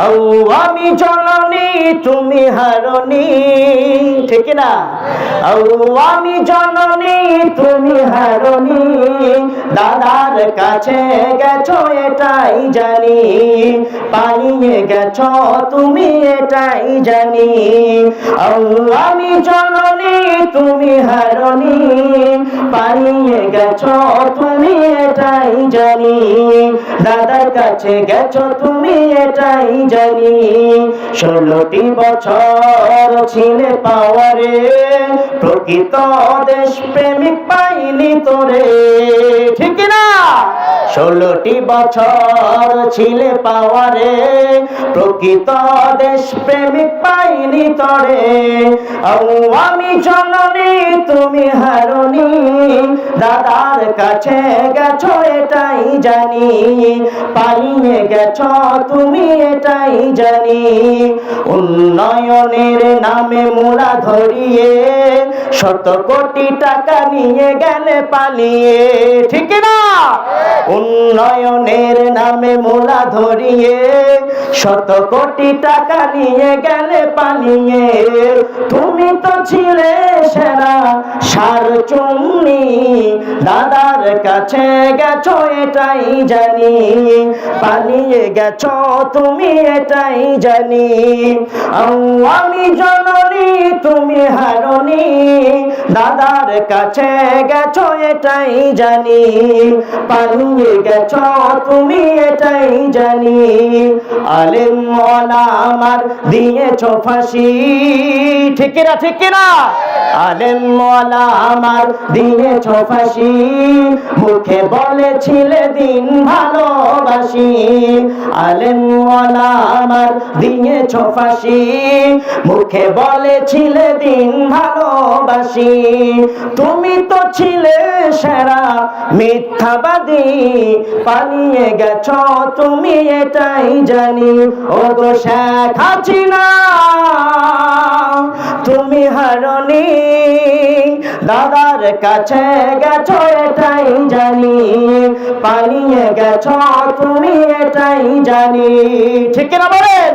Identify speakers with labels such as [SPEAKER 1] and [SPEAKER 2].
[SPEAKER 1] ও আমি জননী তুমি হারনি, ঠিক না? ও আমি জননী তুমি হারনি, দাদার কাছে গেছো এটাই জানি, পালিয়ে গেছো তুমি এটাই জানি। ও আমি জননী তুমি হারনি, পালিয়ে গেছো তুমি এটাই জানি, দাদার কাছে গেছো তুমি এটাই জানি। 16টি বছর ছিলে পাওয়ারে, প্রকৃত দেশ প্রেমিক পাইনি তোরে, ঠিক না? 16টি বছর ছিলে পাওয়ারে, প্রকৃত দেশ প্রেমিক পাইনি তোরে। ও আমি জননী তুমি হারনি, দাদার কাছে গেছো এটাই জানি, পালিয়ে গেছো তুমি এটাই জানি। উন্নয়নের নামে মোড়া ধরিয়ে 100 কোটি টাকা নিয়ে গেলে পালিয়ে, ঠিক না? উন্নয়নের নামে মোড়া ধরিয়ে 100 কোটি টাকা নিয়ে গেলে পালিয়ে। তুমি তো ছিলে সেরা সার চুম্মি, দাদার কাছে গেছো এটাই জানি, পালিয়ে গেছো তুমি এটাই জানি। আমি জননী তুমি হারনি, দাদার কাছে গেছো এটাই জানি, পালিয়ে গেছো তুমি এটাই জানি। আলেম ওয়ালা আমার দিয়েছো ফাঁসি, ঠিক না ঠিক না? আলেম ওয়ালা আমার দিয়েছো ফাঁসি, মুখে বলেছিলে দিন ভালোবাসি। আলেম ওয়ালা আমার দিয়েছো ফাঁসি, মুখে বলেছিলে দিন ভালোবাসি। তুমি তো ছিলে সেরা মিথ্যাবাদী, পালিয়ে গেছো তুমি এটাই জানি। ও গো শেখ হাসিনা তুমি হারনি, দাদার কাছে গেছো এটাই জানি, পালিয়ে গেছো তুমি এটাই জানি, ঠিক না বলেন?